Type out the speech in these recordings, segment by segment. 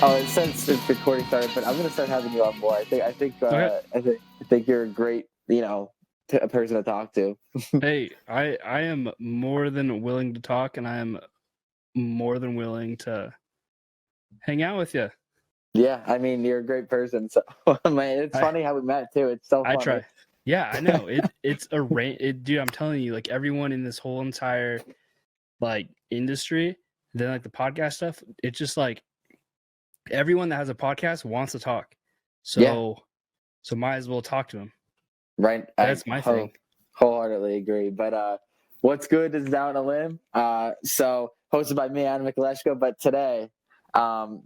Oh, it says it's recording started, but I'm gonna start having you on more. I think you're a great, a person to talk to. Hey, I am more than willing to talk, and I am more than willing to hang out with you. Yeah, I mean, you're a great person. So, man, it's funny how we met too. It's so I funny. try. Yeah, I know. It's a dude, I'm telling you, like everyone in this whole entire like industry, then like the podcast stuff, it's just like everyone that has a podcast wants to talk. Yeah, So might as well talk to them. right. That's my thing. Wholeheartedly agree. But what's good is Down a Limb. So hosted by me, Adam Michalesko. But today,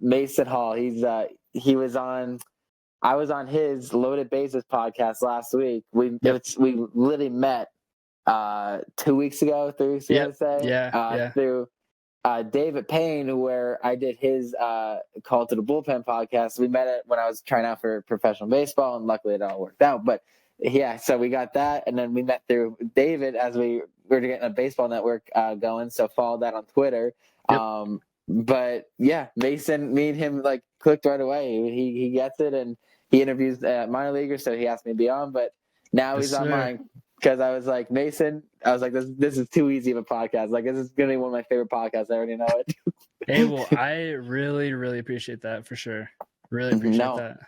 Mason Hall. I was on his Loaded Bases podcast last week. We literally met 2 weeks ago, 3 weeks ago, to say. Yeah. Through David Payne, where I did his Call to the Bullpen podcast. We met it when I was trying out for professional baseball, and luckily it all worked out. But yeah, so we got that, and then we met through David as we were getting a baseball network going. So follow that on Twitter. Yep. But yeah, Mason, me and him like clicked right away. He gets it, and he interviews minor leaguers, so he asked me to be on. But now he's on mine. Because I was like, Mason, I was like, this is too easy of a podcast. Like, this is going to be one of my favorite podcasts. I already know it. Hey, well, I really, really appreciate that for sure. Really appreciate that.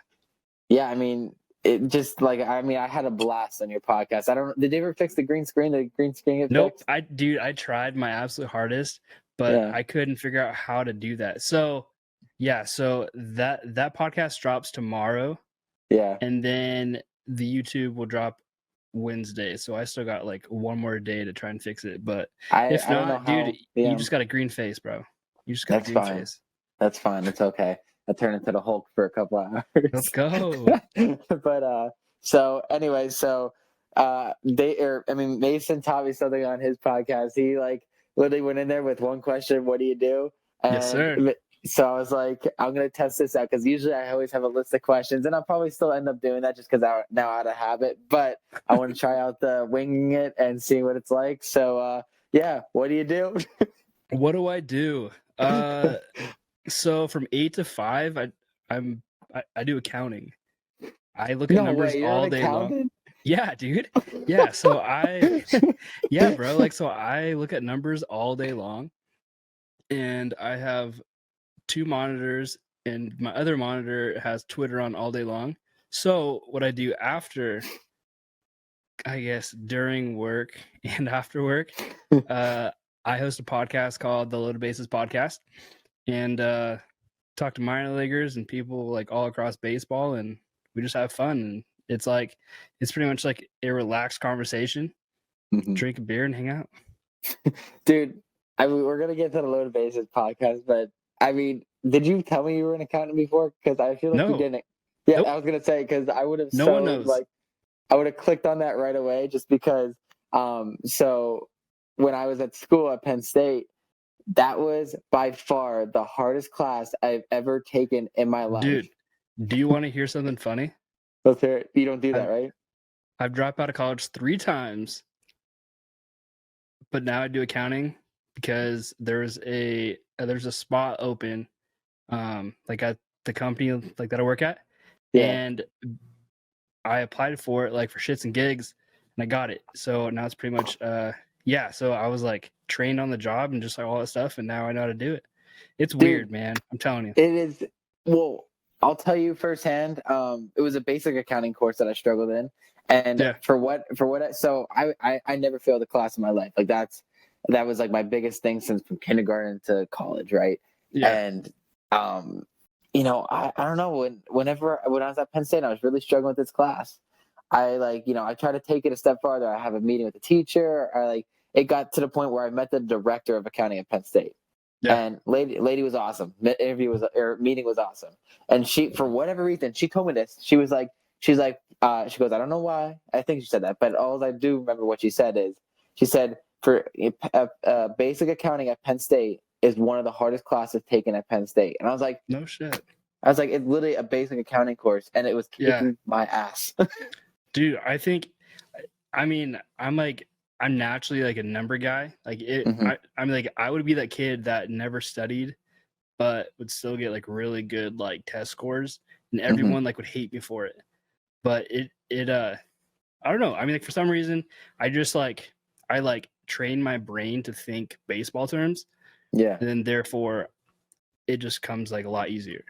Yeah, I mean, it just like, I had a blast on your podcast. Did they ever fix the green screen? Did the green screen get Nope. fixed? I tried my absolute hardest, but I couldn't figure out how to do that. So, yeah, so that podcast drops tomorrow. Yeah. And then the YouTube will drop Wednesday, so I still got like one more day to try and fix it. But if not, dude, you just got a green face, bro. You just got a green face. That's fine. It's okay. I turn into the Hulk for a couple hours. Let's go. But so anyway, Mason taught me something on his podcast. He like literally went in there with one question: "What do you do?" And yes, sir. So I was like, I'm going to test this out because usually I always have a list of questions, and I'll probably still end up doing that just because I'm now out of habit. But I want to try out the winging it and seeing what it's like. So, yeah, what do you do? What do I do? So from 8 to 5, I do accounting. I look at numbers all day long. Yeah, dude. Yeah, so yeah, bro. Like, so I look at numbers all day long, and I have 2 monitors, and my other monitor has Twitter on all day long. So what I do after, I guess during work and after work, I host a podcast called the Loaded Bases Podcast, and talk to minor leaguers and people like all across baseball, and we just have fun. And it's pretty much like a relaxed conversation. Drink a beer and hang out. Dude, we're gonna get to the Loaded Bases podcast, but I mean, did you tell me you were an accountant before? Because I feel like you didn't. Yeah, nope. I was gonna say because I would have. No one knows. I would have clicked on that right away just because. So when I was at school at Penn State, that was by far the hardest class I've ever taken in my life. Dude, do you want to hear something funny? Let's hear it. You don't do that, right? I've dropped out of college 3 times, but now I do accounting because there's a spot open, like at the company like that I work at, and I applied for it like for shits and gigs, and I got it. So now it's pretty much so I was like trained on the job and just like all that stuff, and now I know how to do it. It's weird, man. I'm telling you. It is. Well, I'll tell you firsthand. It was a basic accounting course that I struggled in, and so I never failed a class in my life. Like that was like my biggest thing since from kindergarten to college, right? Yeah. And I don't know when I was at Penn State, I was really struggling with this class. I try to take it a step farther. I have a meeting with the teacher. It got to the point where I met the director of accounting at Penn State. Yeah. And lady was awesome. Meeting was awesome. And she, for whatever reason, she told me this. She goes, I don't know why. I think she said that, but all I do remember what she said is, she said for basic accounting at Penn State is one of the hardest classes taken at Penn State. And I was like, no shit. I was like, it's literally a basic accounting course, and it was kicking my ass. Dude, I'm naturally like a number guy. Like I'm like, I would be that kid that never studied, but would still get like really good like test scores, and everyone like would hate me for it. But it I don't know. I mean, like for some reason, I train my brain to think baseball terms, Yeah. and then therefore it just comes like a lot easier.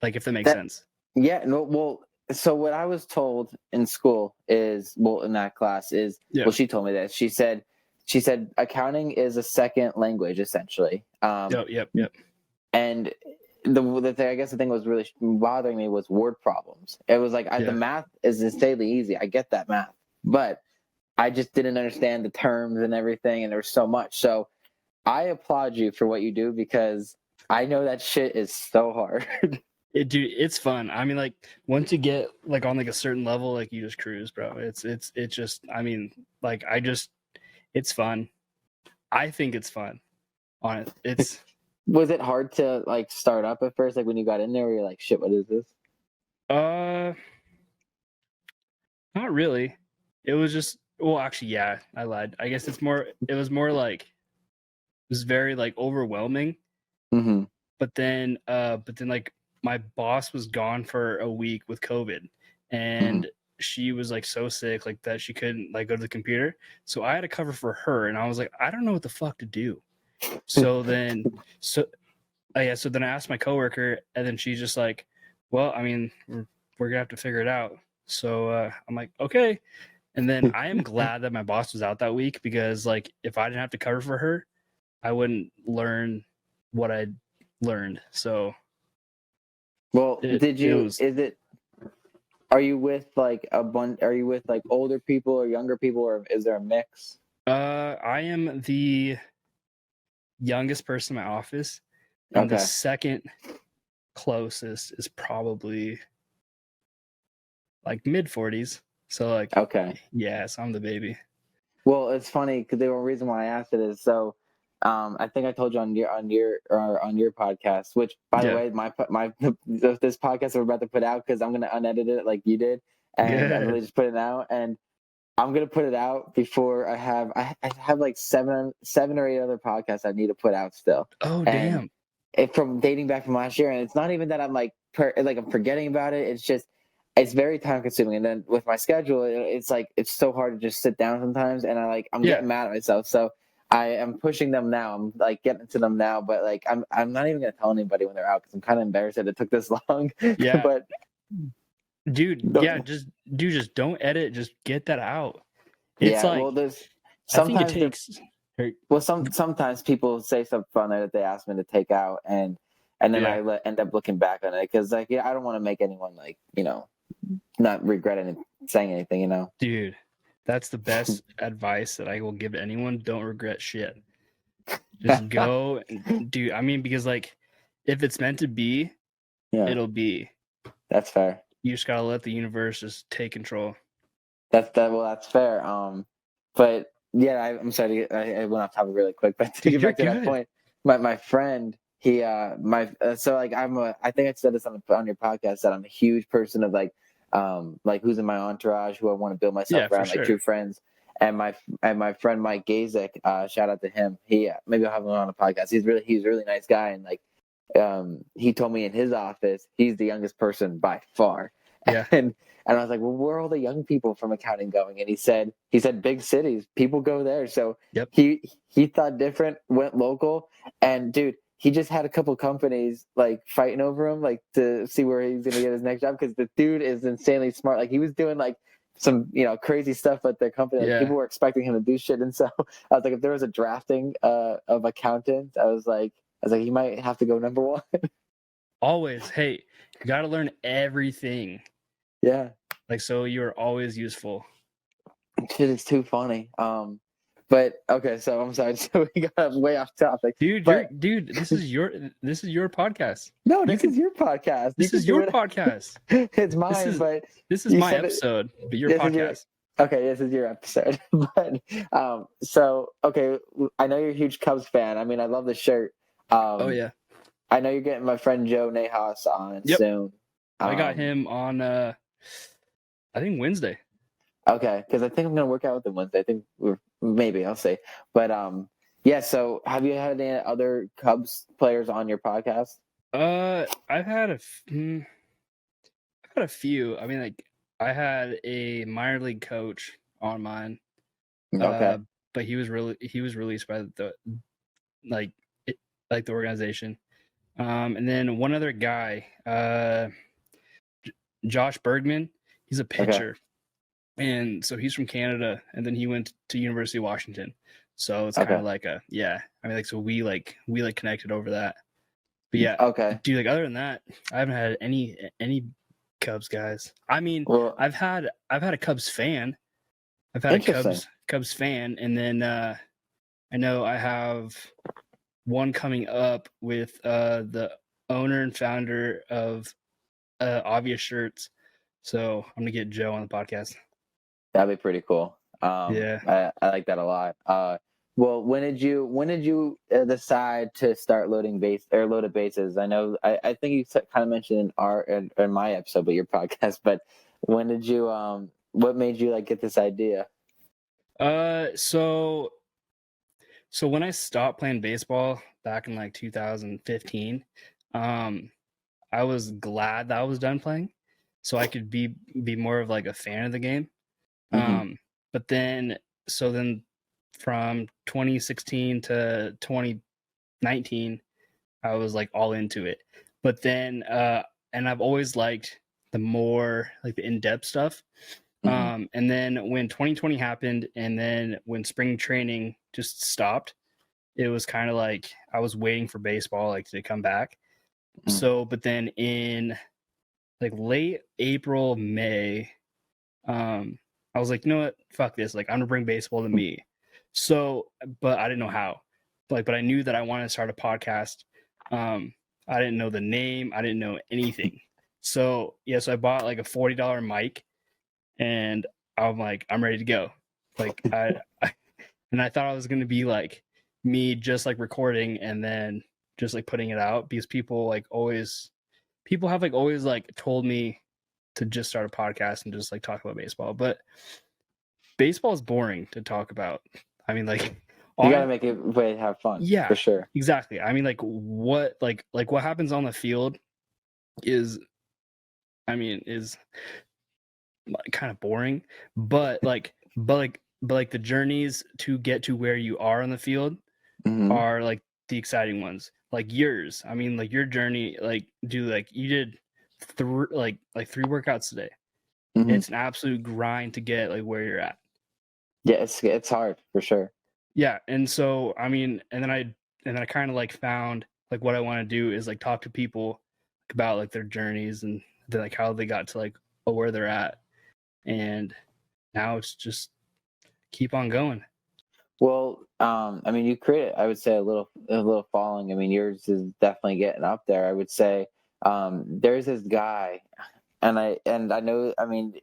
Like if that makes sense. Yeah. No. Well, so what I was told in school is, well, in that class is, well, she told me that she said accounting is a second language essentially. Yep. And the thing, I guess the thing that was really bothering me was word problems. It was like the math is insanely easy. I get that math, but I just didn't understand the terms and everything, and there was so much. So I applaud you for what you do, because I know that shit is so hard. Dude, it's fun. I mean, like once you get like on like a certain level, like you just cruise, bro. It's just. I mean, like it's fun. I think it's fun. On it, it's. Was it hard to like start up at first, like when you got in there, where you're like, shit, what is this? Not really. It was just, well, actually, yeah, I lied. I guess it was more like, it was very like overwhelming. But then like my boss was gone for a week with COVID, and she was like so sick like that she couldn't like go to the computer. So I had to cover for her, and I was like, I don't know what the fuck to do. So then I asked my coworker, and then she's just like, well, I mean, we're gonna have to figure it out. So I'm like, okay. And then I am glad that my boss was out that week, because like if I didn't have to cover for her, I wouldn't learn what I'd learned. So well, are you with like are you with like older people or younger people, or is there a mix? I am the youngest person in my office, and the second closest is probably like mid 40s. So like, yeah, so I'm the baby. Well, it's funny because the reason why I asked it is so. I think I told you on your podcast, which by the way, this podcast we're about to put out, because I'm gonna unedit it like you did, and I'm really just putting it out, and I'm gonna put it out before I have like seven or eight other podcasts I need to put out still. Oh, damn! From dating back from last year, and it's not even that I'm like I'm forgetting about it. It's just it's very time consuming, and then with my schedule, it's like it's so hard to just sit down sometimes, and I'm getting mad at myself. So I am pushing them now. I'm like getting to them now, but like I'm not even gonna tell anybody when they're out, because I'm kind of embarrassed that it took this long. Yeah, but just don't edit. Just get that out. It's like, well, there's sometimes I think it takes. Sometimes people say something on there that they ask me to take out, and then I end up looking back on it, because like I don't want to make anyone like not regret saying anything. Dude, that's the best advice that I will give anyone. Don't regret shit. Just go and do. I mean, because like if it's meant to be, it'll be. That's fair. You just gotta let the universe just take control. That's fair. But yeah, I'm sorry. I went off topic really quick, but to get back to that point, my friend, he so like I think I said this on your podcast, that I'm a huge person of like who's in my entourage, who I want to build myself around, like true friends. And my friend Mike Gazek, shout out to him. He maybe I'll have him on a podcast. He's a really nice guy, and like he told me in his office he's the youngest person by far. Yeah. And I was like, well, where are all the young people from accounting going? And he said big cities, people go there. So he thought different, went local, and dude, he just had a couple companies like fighting over him, like to see where he's gonna get his next job, because the dude is insanely smart. Like he was doing like some crazy stuff at their company. Like, people were expecting him to do shit, and so I was like, if there was a drafting of accountants, I was like, he might have to go number one. Always, hey, you got to learn everything. Yeah. Like, so you're always useful. Shit is too funny. But okay, so I'm sorry. So we got way off topic. Dude, this is your podcast. No, this is your podcast. This is your podcast. It's mine, but this is my episode, but your podcast. Okay, this is your episode. But so okay, I know you're a huge Cubs fan. I mean, I love the shirt. Oh yeah. I know you're getting my friend Joe Nahas on soon. I got him on I think Wednesday. Okay, because I think I'm gonna work out with him Wednesday. I think maybe I'll see. But Yeah. So, have you had any other Cubs players on your podcast? I've had a few. I mean, like I had a minor league coach on mine. Okay. But he was released by the like it, like the organization. And then one other guy, Josh Bergman. He's a Okay. pitcher, and so he's from Canada, and then he went to University of Washington. So it's kind Okay. of like a yeah. I mean, like so we connected over that. But yeah, Okay. dude. Like other than that, I haven't had any Cubs guys. I mean, Well, I've had a Cubs fan. I've had a interesting. Cubs fan, and then I know I have one coming up with the owner and founder of Obvious Shirts. So I'm gonna get Joe on the podcast. That'd be pretty cool. Yeah. I like that a lot. Well, when did you decide to start loading loaded bases? I know I think you kind of mentioned in my episode, but your podcast. But when did you what made you like get this idea? So when I stopped playing baseball back in like 2015, I was glad that I was done playing, so I could be more of like a fan of the game. Mm-hmm. But then from 2016 to 2019, I was like all into it. But then and I've always liked the more like the in-depth stuff. Mm-hmm. And then when 2020 happened, and then when spring training just stopped, it was kind of like I was waiting for baseball like to come back. So, but then in like late April, May, I was like, you know what, fuck this, like I'm gonna bring baseball to me. So, but I didn't know how. But I knew that I wanted to start a podcast. I didn't know the name, I didn't know anything. So yeah, so I bought like a $40 mic, and I'm like, I'm ready to go. Like and I thought I was gonna be like me just like recording and then just like putting it out, because people have like always like told me to just start a podcast and just like talk about baseball. But baseball is boring to talk about. I mean, like You got to make it way to have fun, yeah, for sure. exactly. I mean, like what what happens on the field is, I mean, is like kind of boring, but the journeys to get to where you are on the field Mm-hmm. are like the exciting ones. Like yours, I mean, like your journey, like you did three workouts today. Mm-hmm. It's an absolute grind to get like where you're at. Yeah, it's hard for sure. Yeah, and so I mean, and then I kind of like found like what I want to do is like talk to people about like their journeys and then like how they got to like where they're at, and now it's just keep on going. Well, I mean, you create, I would say, a little following. I mean, yours is definitely getting up there. I would say, there's this guy, and I know, I mean,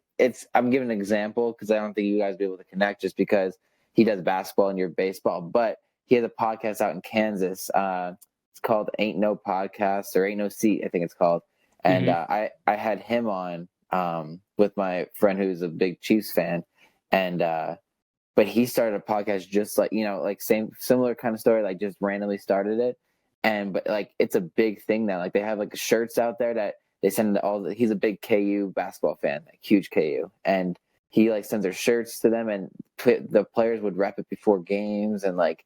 I'm giving an example because I don't think you guys will be able to connect just because he does basketball and you're baseball, but he has a podcast out in Kansas. It's called Ain't No Podcast, or Ain't No Seat, I think it's called. And I had him on with my friend who's a big Chiefs fan, and but he started a podcast just like, like similar kind of story, like just randomly started it. But like, it's a big thing now. Like they have like shirts out there that they send he's a big KU basketball fan, like huge KU. And he like sends their shirts to them, and the players would rep it before games. And like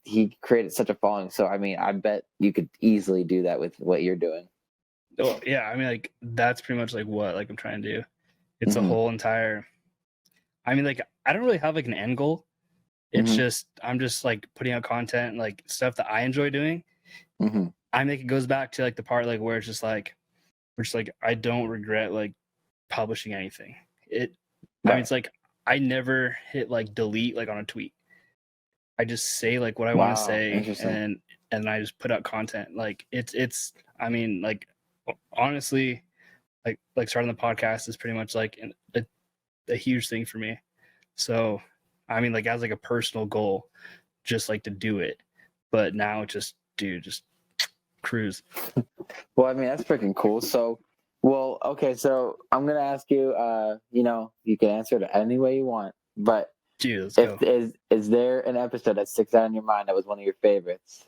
he created such a following. So, I mean, I bet you could easily do that with what you're doing. Oh yeah, I mean, like that's pretty much like what like I'm trying to do. It's Mm-hmm. a whole entire, I mean, like I don't really have like an end goal. It's Mm-hmm. just I'm just like putting out content, like stuff that I enjoy doing. Mm-hmm. I think it goes back to like the part like where it's just like I don't regret like publishing anything. I mean, Right. it's like I never hit like delete like on a tweet. I just say like what I want to Wow. say, Interesting. and I just put out content. Like it's I mean, like honestly, like starting the podcast is pretty much like a huge thing for me. So I mean, like as like a personal goal, just like to do it. But now just cruise. Well, I mean, that's freaking cool. So, okay. So I'm going to ask you, you can answer it any way you want, but Dude, let's go. Is there an episode that sticks out in your mind that was one of your favorites?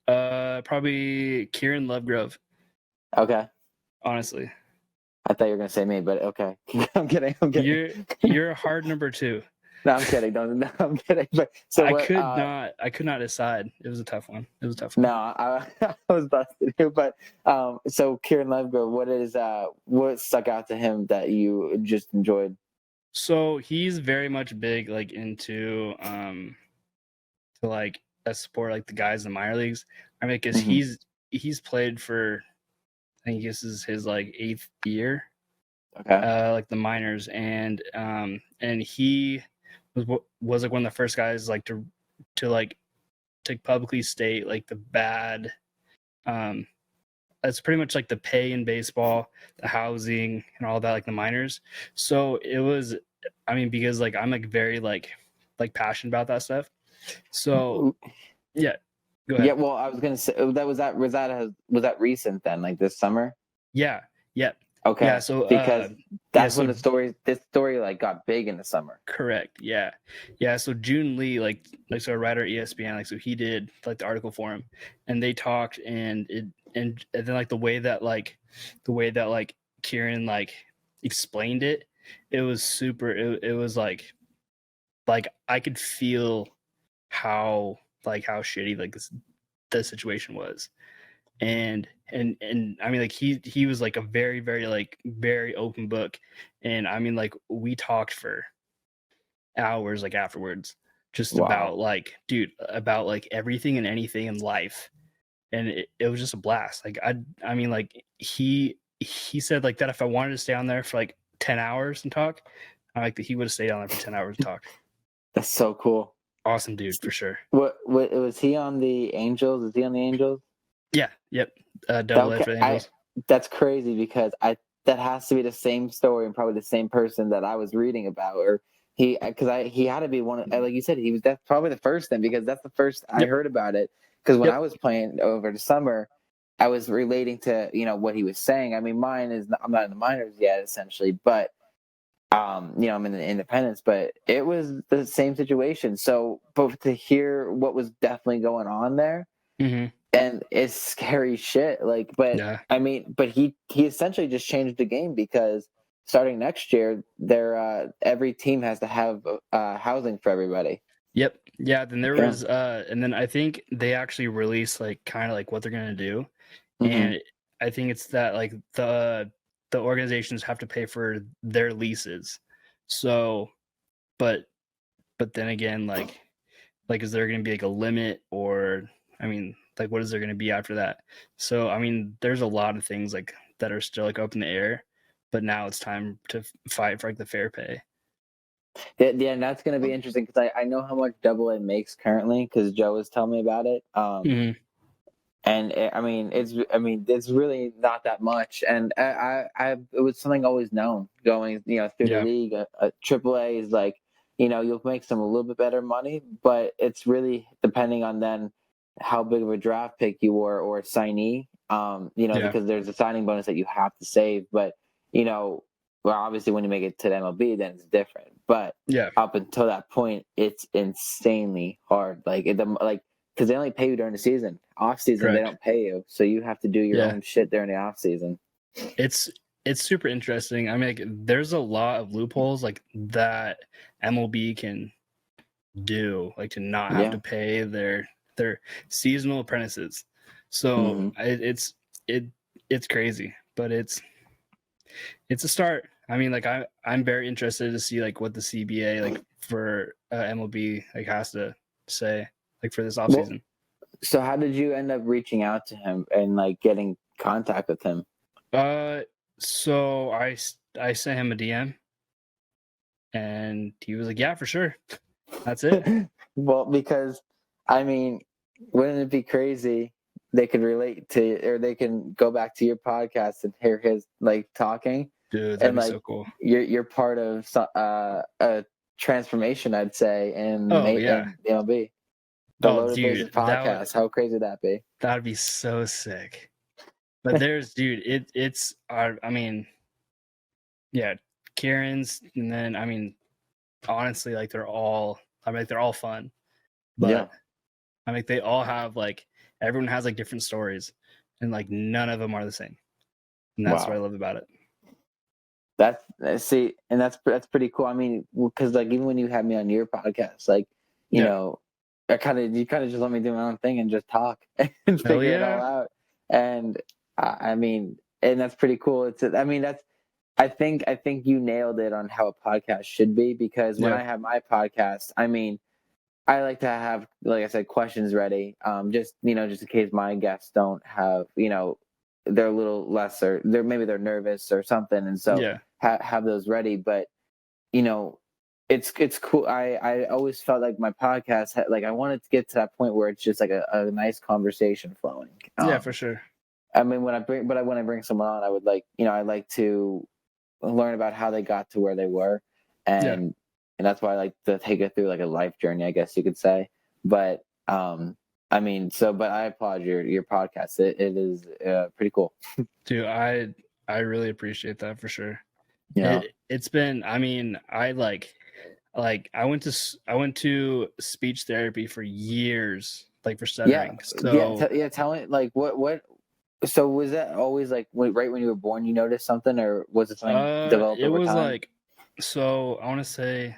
Probably Kieran Lovegrove. Okay. Honestly. I thought you were gonna say me, but okay. I'm kidding. You're a hard number 2. No, I'm kidding. No, I'm kidding. But so I what, could not decide. It was a tough one. No, I was busted here. But so Kieran Lovegrove, what stuck out to him that you just enjoyed? So he's very much big like into to like a sport like the guys in the minor leagues. I mean, because he's played for, I think this is his like 8th year. Okay. Like the minors, and he was like one of the first guys like to like to publicly state like the bad it's pretty much like the pay in baseball, the housing and all that, like the minors. So it was, I mean, because like I'm like very like passionate about that stuff. So yeah, go ahead. Yeah, well, I was gonna say was that recent then, like this summer? Yeah. Okay. Yeah, so because that's when this story like got big in the summer. Correct. Yeah. So June Lee, like so a writer at ESPN, like so he did like the article for him, and they talked, and then like the way that Kieran like explained it, it was super. It was like I could feel how shitty like the situation was. And I mean, like he was like a very, very like very open book, and I mean, like we talked for hours like afterwards, just about like, dude, about like everything and anything in life, and it was just a blast. Like I mean, like he said like that if I wanted to stay on there for like 10 hours and talk, I like that he would have stayed on there for 10 hours and talk. That's so cool. Awesome dude, for sure. What was he on the Angels? Is he on the Angels? Yeah. Yep. Double A for the Angels. That's crazy because that has to be the same story and probably the same person that I was reading about, or he had to be one of, like you said, that's probably the first then, because that's the first I heard about it. Because when I was playing over the summer, I was relating to what he was saying. I mean, I'm not in the minors yet, essentially, but I'm in the independents, but it was the same situation. So, but to hear what was definitely going on there. Mm-hmm. And it's scary shit. Like, but yeah. I mean, but he essentially just changed the game, because starting next year, every team has to have housing for everybody. Yep. Yeah. Then there was, and then I think they actually released like kind of like what they're gonna do, and I think it's that like the organizations have to pay for their leases. So, but then again, like is there gonna be like a limit, or I mean, like what is there gonna be after that? So I mean, there's a lot of things like that are still like up in the air, but now it's time to fight for like the fair pay. Yeah, and that's going to be interesting, because I know how much Double A makes currently, because Joe was telling me about it. And it's really not that much. And it was something always known going through the league. Triple A is like, you'll make some a little bit better money, but it's really depending on then how big of a draft pick you were or a signee. Because there's a signing bonus that you have to save, but well, obviously when you make it to the MLB, then it's different. But up until that point, it's insanely hard. Because they only pay you during the season. Off season, they don't pay you, so you have to do your own shit during the off season. It's super interesting. I mean, like, there's a lot of loopholes like that MLB can do, like to not have to pay their seasonal apprentices. So it's crazy, but it's a start. I mean, like I'm very interested to see like what the CBA like for MLB like has to say like for this offseason. So how did you end up reaching out to him and like getting contact with him? So I sent him a DM, and he was like, "Yeah, for sure." That's it. Well, because I mean, wouldn't it be crazy? They could relate to, or they can go back to your podcast and hear his like talking. Dude, that'd be so cool. You're part of a transformation, I'd say, in the MLB. The Loaded Bases podcast. How crazy would that be? That'd be so sick. But there's, dude, it's I mean, Kieran's, and then I mean, honestly, like they're all fun, but I mean they all have like everyone has like different stories, and like none of them are the same, and that's what I love about it. That's pretty cool. I mean, because like even when you had me on your podcast, like you know, you kind of just let me do my own thing and just talk and figure it all out. And I mean, and that's pretty cool. I think you nailed it on how a podcast should be, because when I have my podcast, I mean, I like to have, like I said, questions ready. Just just in case my guests don't have, they're a little less, or they're nervous or something, and so have those ready. But it's cool. I always felt like my podcast had, like I wanted to get to that point where it's just like a nice conversation flowing. Yeah, for sure. I mean, when I bring someone on, I would like, I like to learn about how they got to where they were, and that's why I like to take it through like a life journey, I guess you could say. But I mean, but I applaud your podcast. It is pretty cool. Dude, I really appreciate that for sure. Yeah. It's been, I mean, I went to speech therapy for years, like for stuttering. Tell me, like, what. So was that always like right when you were born you noticed something, or was it something developed over time? It was like, so I want to say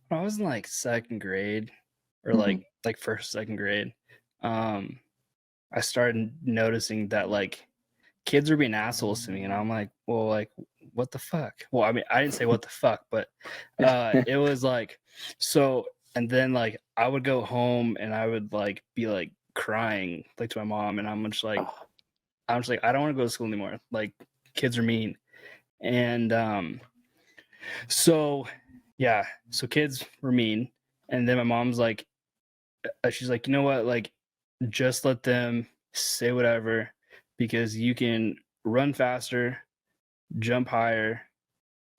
when I was in like second grade, or like first, second grade, I started noticing that like kids were being assholes to me, and I'm like, well, like, what the fuck? Well, I mean, I didn't say what the fuck, but it was like, so, and then like I would go home and I would like be like crying like to my mom, and I'm just like I don't want to go to school anymore. Like, kids are mean. And so kids were mean. And then my mom's like, she's like, you know what? Like, just let them say whatever, because you can run faster, jump higher,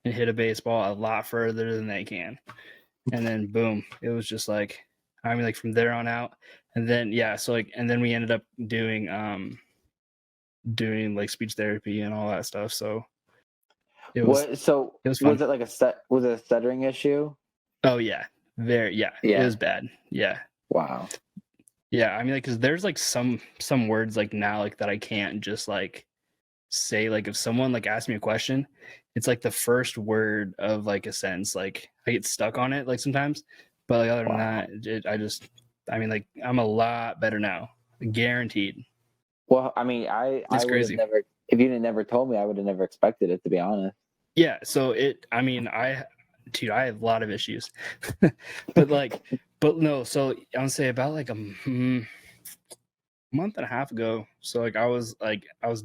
and hit a baseball a lot further than they can. And then boom, it was just like, I mean, like from there on out. And then and then we ended up doing like speech therapy and all that stuff. So it was fun. Was it like was it a stuttering issue? Oh yeah, it was bad. Wow. Yeah, I mean, like, because there's like some words like now like that I can't just like say. Like if someone like asks me a question, it's like the first word of like a sentence, like I get stuck on it like sometimes. But like other than that, I mean, like I'm a lot better now, guaranteed. Well, I mean, I would have never, if you had never told me, I would have never expected it, to be honest. Yeah, so I mean, I have a lot of issues, but no, so I would say about like a month and a half ago. So like I was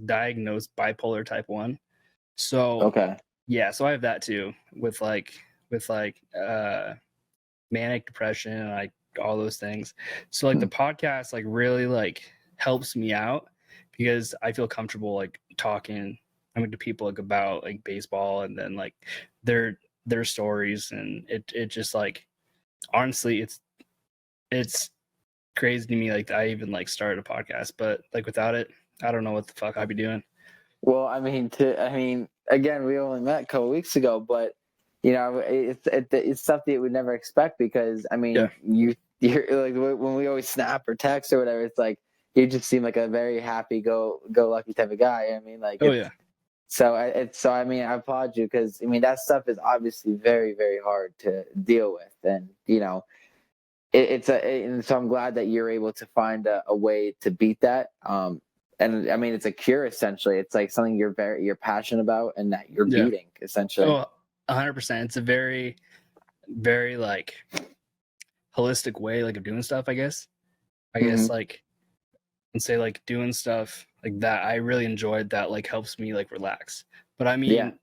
diagnosed bipolar type 1. So so I have that too, with manic depression and like all those things. So like the podcast like really like helps me out, because I feel comfortable like talking to people like about like baseball, and then like their stories, and it just like, honestly, it's crazy to me like I even like started a podcast, but like without it, I don't know what the fuck I'd be doing. Well, I mean, again, we only met a couple weeks ago, but it's something you would never expect, because I mean, you're like, when we always snap or text or whatever, it's like you just seem like a very happy go lucky type of guy. I mean, like, so I mean, I applaud you, because I mean that stuff is obviously very, very hard to deal with, and and so I'm glad that you're able to find a way to beat that. And I mean, it's a cure essentially. It's like something you're passionate about and that you're beating essentially. Oh, 100%. It's a very, very like holistic way like of doing stuff, I guess. Like, and say like doing stuff like that, I really enjoyed that, like helps me like relax. But I mean,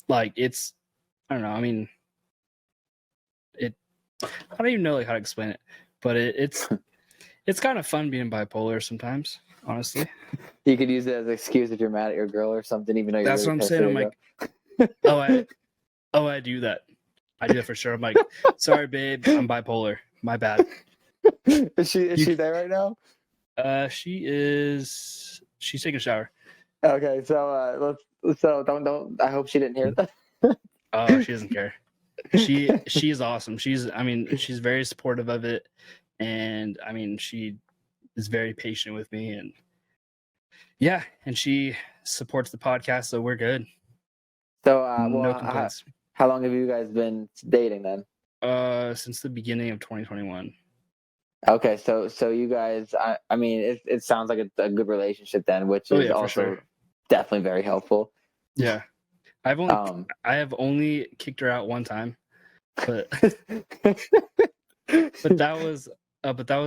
like it's, I don't know. I mean, I don't even know like how to explain it, but it's kind of fun being bipolar sometimes, honestly. You could use it as an excuse if you're mad at your girl or something, even though you're that's really what I'm saying. I'm like, I do that. I do that for sure. I'm like, sorry, babe, I'm bipolar. My bad. Is she there right now? She's taking a shower. Okay, so don't. I hope she didn't hear that. Oh, she doesn't care. she is awesome. She's very supportive of it, and I mean she is very patient with me, and yeah, and she supports the podcast, so we're good. So, no complaints. How long have you guys been dating then? Since the beginning of 2021. Okay, so you guys, I mean, it sounds like a good relationship then, which is also definitely very helpful. Yeah, I have only kicked her out one time, but that was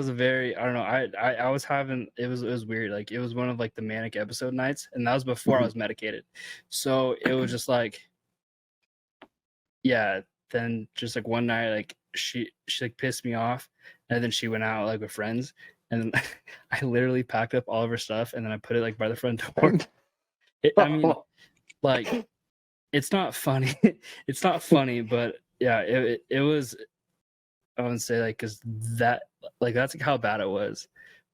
a very, I don't know, I was having, it was weird, like it was one of like the manic episode nights, and that was before I was medicated, so it was just like, yeah, then just like one night, like she like pissed me off, and then she went out like with friends, and then I literally packed up all of her stuff, and then I put it like by the front door. I mean, like, it's not funny. It's not funny, but yeah, it was, I wouldn't say like, because that, like, that's like how bad it was,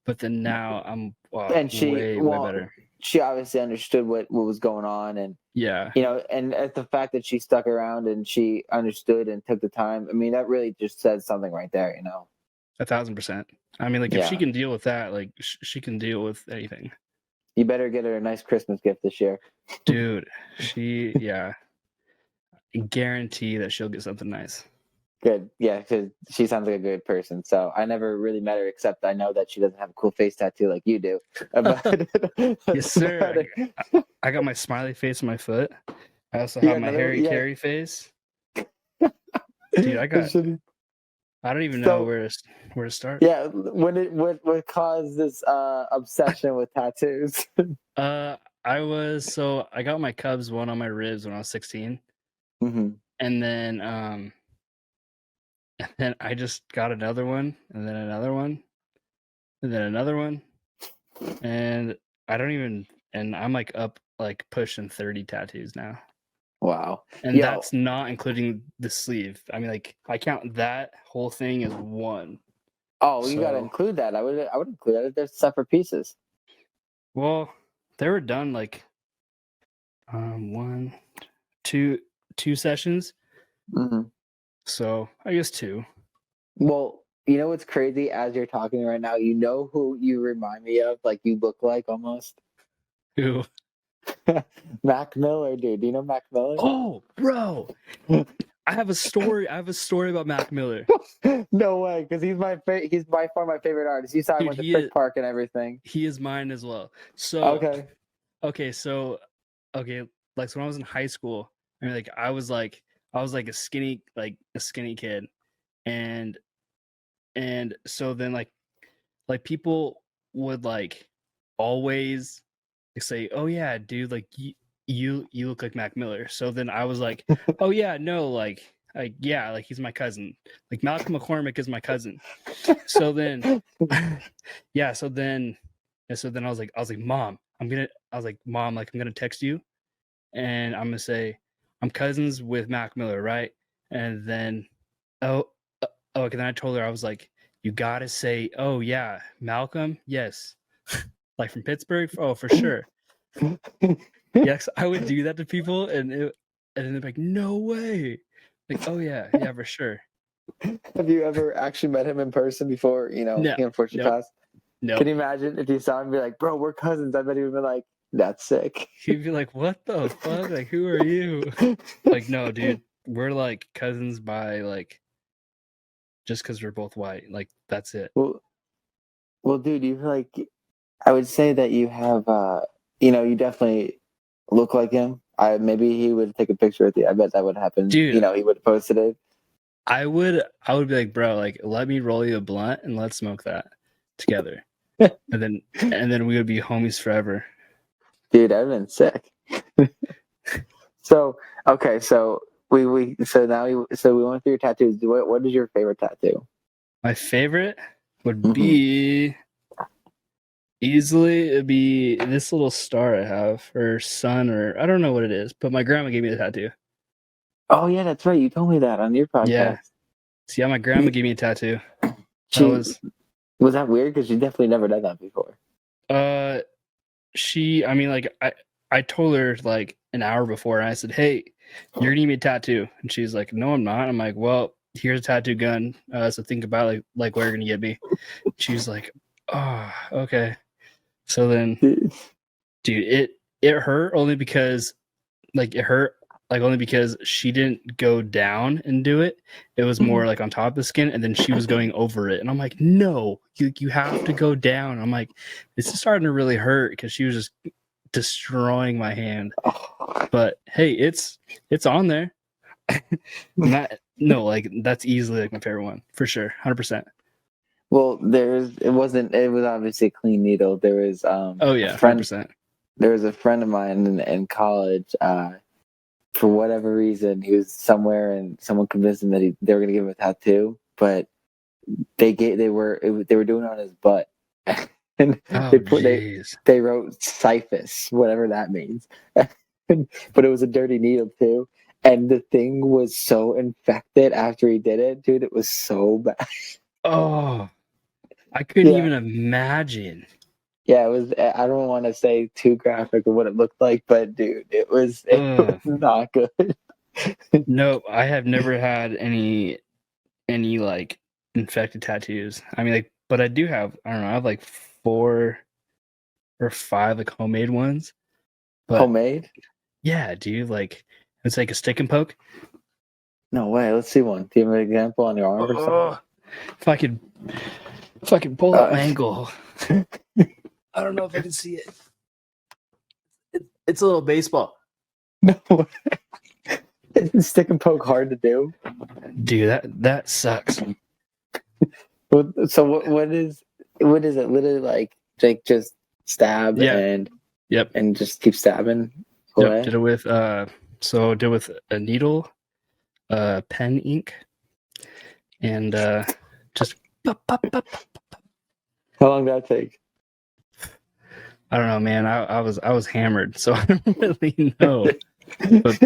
but then now I'm and she way better. She obviously understood what was going on, and yeah, you know, and the fact that she stuck around and she understood and took the time, I mean, that really just says something right there, you know. 1,000%. I mean, like, if she can deal with that, like she can deal with anything. You better get her a nice Christmas gift this year, dude. I guarantee that she'll get something nice. Good, yeah, because she sounds like a good person. So I never really met her, except I know that she doesn't have a cool face tattoo like you do. Yes, sir. I got my smiley face on my foot. I also have my Harry Carey face. Dude, I don't even know where to start. Yeah, what caused this obsession with tattoos? I got my Cubs one on my ribs when I was 16, and then I just got another one, and then another one, and then another one, and and I'm like up like pushing 30 tattoos now. Wow. And that's not including the sleeve. I mean, like, I count that whole thing as one. Oh, you got to include that. I would include that. They're separate pieces. Well, they were done like two sessions. So I guess 2. Well, you know what's crazy? As you're talking right now, you know who you remind me of? Like, you look like almost. Who? Mac Miller, dude. Do you know Mac Miller? Oh, bro. I have a story about Mac Miller. No way, because he's by far my favorite artist. You saw him with the Frick Park and everything. He is mine as well. So okay, so like, so when I was in high school, I mean, like, I was like a skinny kid, and so then like people would like always say, oh yeah, dude, like you look like Mac Miller. So then I was like, oh yeah, no, like yeah, like he's my cousin. Like Malcolm McCormick is my cousin. So then so then I was like, Mom, I'm gonna text you, and I'm gonna say I'm cousins with Mac Miller, right? And then okay, then I told her, I was like, you gotta say, oh yeah, Malcolm, yes. Like from Pittsburgh? Oh, for sure. Yes, I would do that to people, and then they're like, no way. Like, oh yeah, for sure. Have you ever actually met him in person before, you know, he unfortunately passed? No. Can you imagine if you saw him and be like, bro, we're cousins? I bet he would be like, that's sick. He'd be like, what the fuck? Like, who are you? Like, no, dude, we're like cousins by like, just because we're both white. Like, that's it. Well, dude, you like, I would say that you have, you know, you definitely look like him. Maybe he would take a picture with you. I bet that would happen. Dude, you know, he would have posted it. I would be like, bro, like, let me roll you a blunt and let's smoke that together. and then we would be homies forever. Dude, that'd been sick. So we went through your tattoos. What is your favorite tattoo? My favorite would be easily, it'd be this little star I have, or sun, or I don't know what it is, but my grandma gave me the tattoo. Oh yeah, that's right. You told me that on your podcast. Yeah. So yeah, my grandma gave me a tattoo. Was that weird? Because she definitely never done that before. I mean, like, I told her, like, an hour before, and I said, "Hey, you're gonna give me a tattoo," and she's like, "No, I'm not." I'm like, "Well, here's a tattoo gun. So think about like what you're gonna get me." She's like, "Oh, okay." So then, dude, it hurt only because she didn't go down and do it. It was more like on top of the skin, and then she was going over it, and I'm like, "No, you have to go down." I'm like, this is starting to really hurt because she was just destroying my hand. But hey, it's on there. That's easily like my favorite one for sure, 100%. Well, it was obviously a clean needle. There was Oh yeah, 100%. There was a friend of mine in college. For whatever reason, he was somewhere, and someone convinced him that they were going to give him a tattoo, but they were doing it on his butt, and they wrote Cyphus, whatever that means, but it was a dirty needle too, and the thing was so infected after he did it, dude. It was so bad. Oh, I couldn't even imagine. Yeah, it was. I don't want to say too graphic of what it looked like, but dude, it was not good. No, I have never had any like infected tattoos. I mean, like, but I do have. I don't know. I have like 4 or 5 like homemade ones. But, homemade? Yeah, dude. Like, it's like a stick and poke. No way. Let's see one. Do you have an example on your arm or something? If I could pull out my ankle. I don't know if I can see it. It's a little baseball. No. Isn't stick and poke hard to do? Dude, that sucks. So what is it? Literally like just stab and just keep stabbing away? Yep, did it with with a needle, pen ink, and just pop, pop, pop. How long did that take? I don't know, man. I was hammered, so I don't really know. But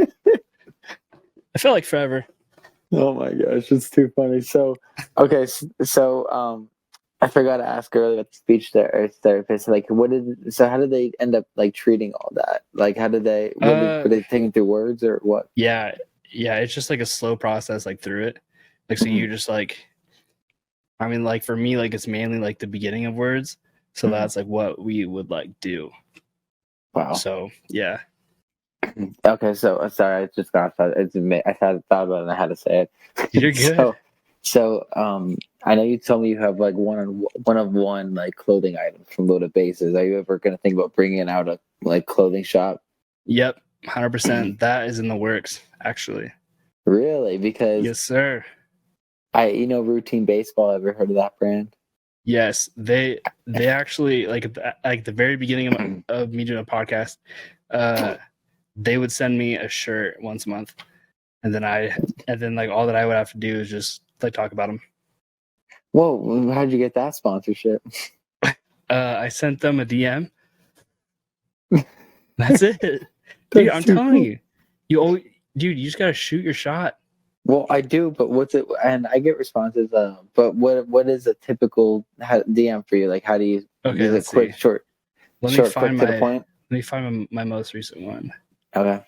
I felt like forever. Oh my gosh, it's too funny. So okay, so I forgot to ask earlier about the speech therapist. Like, how did they end up like treating all that? Like, how did they? Were they taking through words or what? Yeah. It's just like a slow process, like through it. Like, so you just like, I mean, like for me, like it's mainly like the beginning of words. So that's like what we would like do. Wow. So yeah. Okay, so sorry, I just got thought about it and I had to say it. You're good. So I know you told me you have like one of one like clothing items from Loaded Bases. Are you ever gonna think about bringing out a like clothing shop? Yep, 100%. That is in the works, actually. Really? Because yes, sir. Routine Baseball. Ever heard of that brand? Yes, they actually like the very beginning of me doing a podcast. They would send me a shirt once a month, and then like all that I would have to do is just like talk about them. Whoa! How'd you get that sponsorship? I sent them a DM. That's it, dude. I'm telling you, you just gotta shoot your shot. Well, I do, but what's it? And I get responses. But what is a typical DM for you? Like, how do you? Okay, is it quick, short? Let me find to the point. Let me find my most recent one. Okay.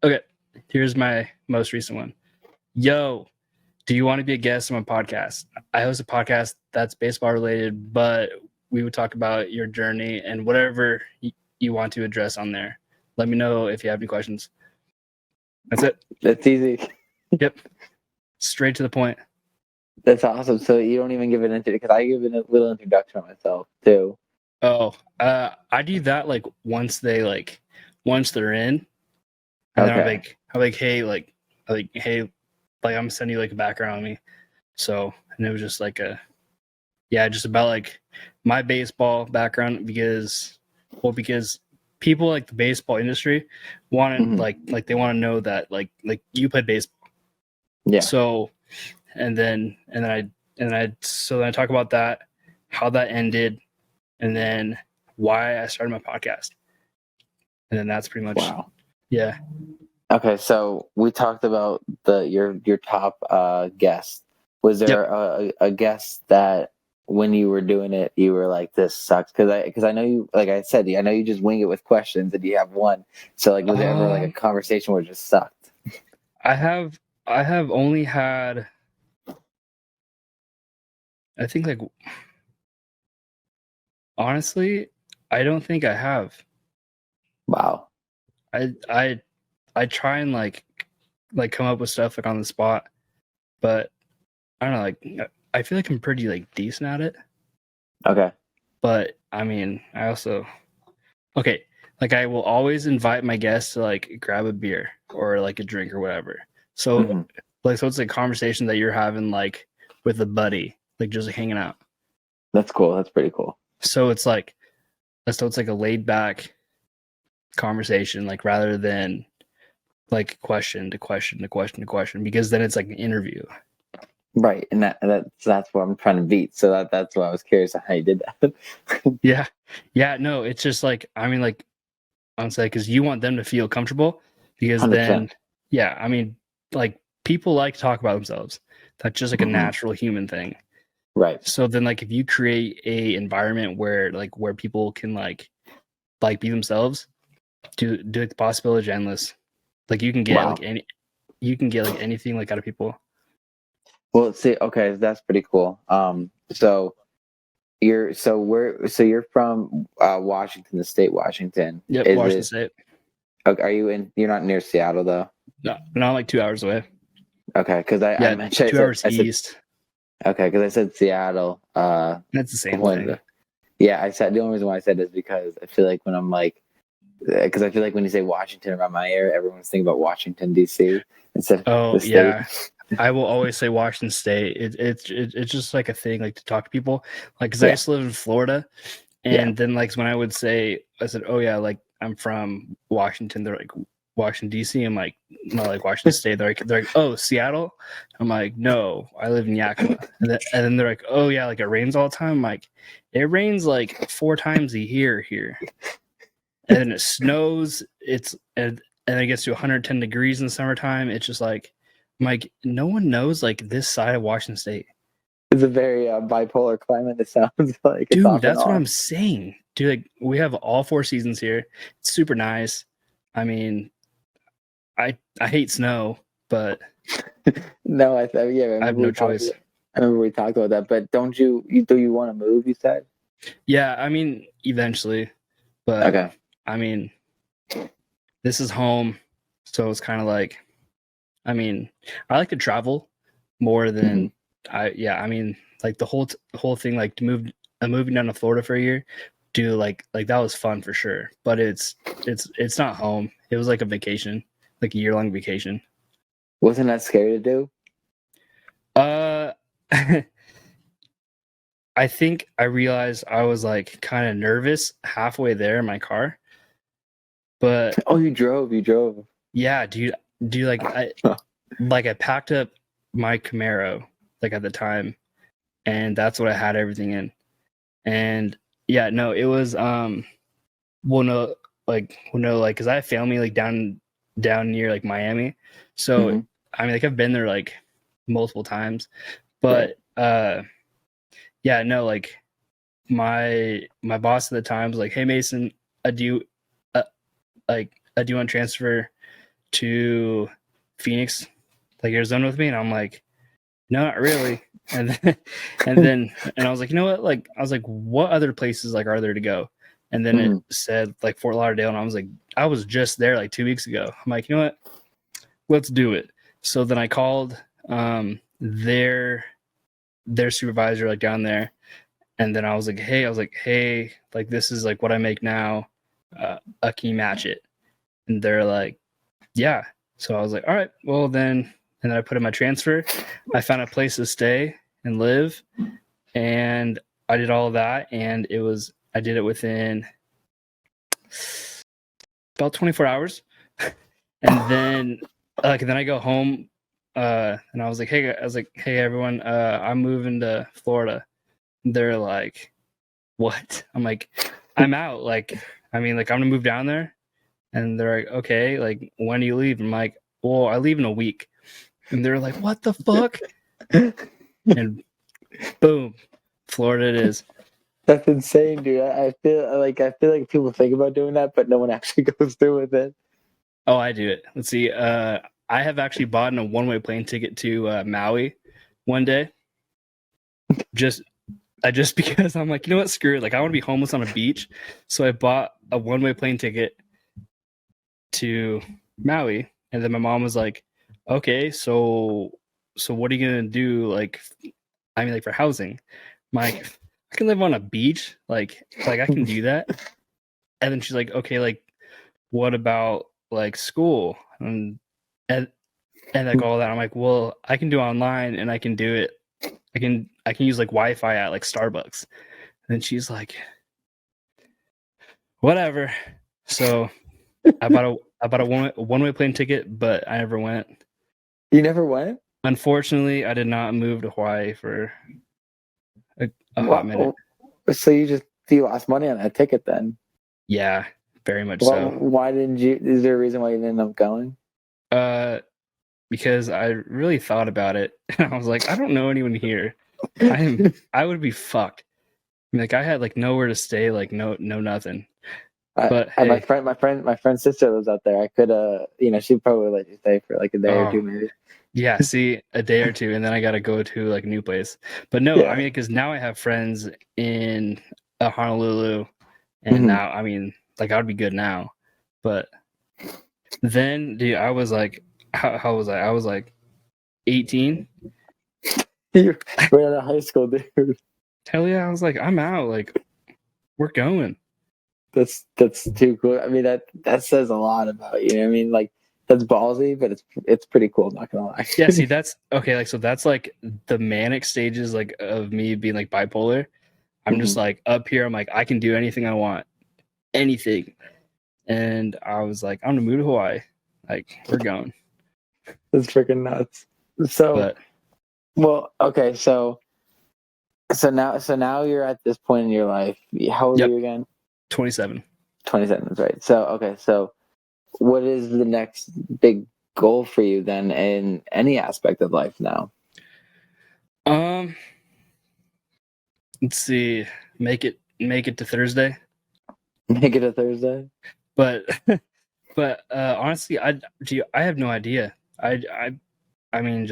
Okay. Here's my most recent one. Yo, do you want to be a guest on my podcast? I host a podcast that's baseball related, but we would talk about your journey and whatever you want to address on there. Let me know if you have any questions. That's it. That's easy. Yep. Straight to the point. That's awesome. So you don't even give an intro, because I give a little introduction on myself too. Oh, I do that like once they're in, and then I'm like, hey, I'm gonna send you like a background on me. So, and it was just like just about like my baseball background because people like the baseball industry want to like they want to know that like you played baseball. Yeah. So, and then I talk about that, how that ended, and then why I started my podcast. And then that's pretty much yeah. Okay, so we talked about your top guest. Was there a guest that when you were doing it, you were like, "This sucks," because I know you, like I said, I know you just wing it with questions and you have one. So like, was there ever like a conversation where it just sucked? I have only had, I think, like, honestly, I don't think I have. Wow. I try and like come up with stuff like on the spot, but I don't know, like I feel like I'm pretty like decent at it. Okay. But I mean, I also okay, like I will always invite my guests to like grab a beer or like a drink or whatever. So like so it's like a conversation that you're having like with a buddy, like just like, hanging out. That's cool. That's pretty cool. So it's like a laid back conversation, like rather than like question to question to question to question, because then it's like an interview. Right, and that's what I'm trying to beat. So that's why I was curious how you did that. Yeah. No, it's just like, I mean, like on say, because you want them to feel comfortable, because 100%. then, yeah, I mean, like people like to talk about themselves. That's just like a natural human thing. Right. So then, like, if you create a environment where people can like be themselves, do the possibility endless. Like you can get like anything like out of people. Well, see, okay, that's pretty cool. So you're from Washington, the state Washington. Yep, Washington State. Okay, you're not near Seattle though? No, not like 2 hours away. Okay, because I mentioned 2 hours east. Okay, because I said Seattle. That's the same thing. Yeah, I said the only reason why I said is because I feel like when I'm like, because I feel like when you say Washington around my area, everyone's thinking about Washington D.C. instead of the state. Yeah. I will always say Washington State. It's just like a thing, like to talk to people, like because I used to live in Florida, and then like when I said, oh yeah, like I'm from Washington. They're like Washington D.C. I'm like, no, like Washington State. They're like, oh, Seattle. I'm like, no, I live in Yakima. And then they're like, oh yeah, like it rains all the time. I'm like, it rains like 4 times a year here, and then it snows. And it gets to 110 degrees in the summertime. It's just like, Mike, no one knows like this side of Washington State. It's a very bipolar climate. It sounds like, dude. That's what I'm saying, dude. Like we have all 4 seasons here. It's super nice. I mean, I hate snow, but no, I have no choice. I remember we talked about that. But do you want to move? You said. Yeah, I mean, eventually, but okay. I mean, this is home, so it's kind of like. I mean, I like to travel more than I mean, like the whole thing, like moving down to Florida for a year, like that was fun for sure. But it's not home. It was like a vacation, like a year-long vacation. Wasn't that scary to do? I think I realized I was like kind of nervous halfway there in my car. But you drove. Yeah, dude, like I packed up my Camaro like at the time, and that's what I had everything in. And yeah, no, it was because I have family like down near like Miami, so I mean like I've been there like multiple times, but yeah, no, like my boss at the time was like, hey Mason, do you want to transfer to Phoenix, like Arizona with me? And I'm like, no, not really. And then I was like, you know what? Like, I was like, what other places like are there to go? And then it said like Fort Lauderdale, and I was like, I was just there like 2 weeks ago. I'm like, you know what? Let's do it. So then I called their supervisor like down there, and then I was like, hey, like this is like what I make now. Can you match it? And they're like, yeah. So I was like, all right, well then. And then I put in my transfer. I found a place to stay and live, and I did all of that. And I did it within about 24 hours. And then I go home, and I was like, hey everyone, I'm moving to Florida. And they're like, what? I'm like, I'm out. Like, I mean, like I'm gonna move down there. And they're like, okay, like when do you leave? I'm like, well, I leave in a week. And they're like, what the fuck? And boom, Florida it is. That's insane, dude. I feel like people think about doing that, but no one actually goes through with it. Oh, I do it. Let's see. I have actually bought a one-way plane ticket to Maui one day. Just because I'm like, you know what, screw it. Like, I want to be homeless on a beach, so I bought a one-way plane ticket to Maui, and then my mom was like, "Okay, so what are you gonna do? Like, I mean, like for housing?" I'm like, I can live on a beach, like I can do that. And then she's like, "Okay, like, what about like school and like all that?" I'm like, "Well, I can do online, and I can do it. I can use like Wi-Fi at like Starbucks." And she's like, "Whatever." So I bought a one-way plane ticket, but I never went. You never went? Unfortunately, I did not move to Hawaii for a hot minute. So you lost money on that ticket then? Yeah, very much so. Why didn't you? Is there a reason why you didn't end up going? Because I really thought about it, and I was like, I don't know anyone here. I would be fucked. Like, I had like nowhere to stay, like no nothing. But hey, my friend's sister lives out there. I could she'd probably let you stay for like a day or two maybe. Yeah, see, a day or two, and then I gotta go to like a new place. But no, I mean, because now I have friends in Honolulu, and now I mean, like, I would be good now. But then, dude, I was like, how was I? I was like 18. You're right out of high school, dude. Hell yeah, I was like, I'm out. Like, we're going. That's too cool. I mean, that says a lot about you. I mean, like, that's ballsy, but it's pretty cool. I'm not gonna lie. Yeah, see, that's okay. Like, so that's like the manic stages, like of me being like bipolar. I'm just like up here. I'm like, I can do anything I want, anything. And I was like, I'm gonna move to Hawaii. Like, we're going. That's freaking nuts. So, okay. So now you're at this point in your life. How old are you again? 27. 27, that's right. So, okay. So what is the next big goal for you then in any aspect of life now? Let's see. Make it to Thursday. Make it a Thursday? But honestly, I have no idea. I mean,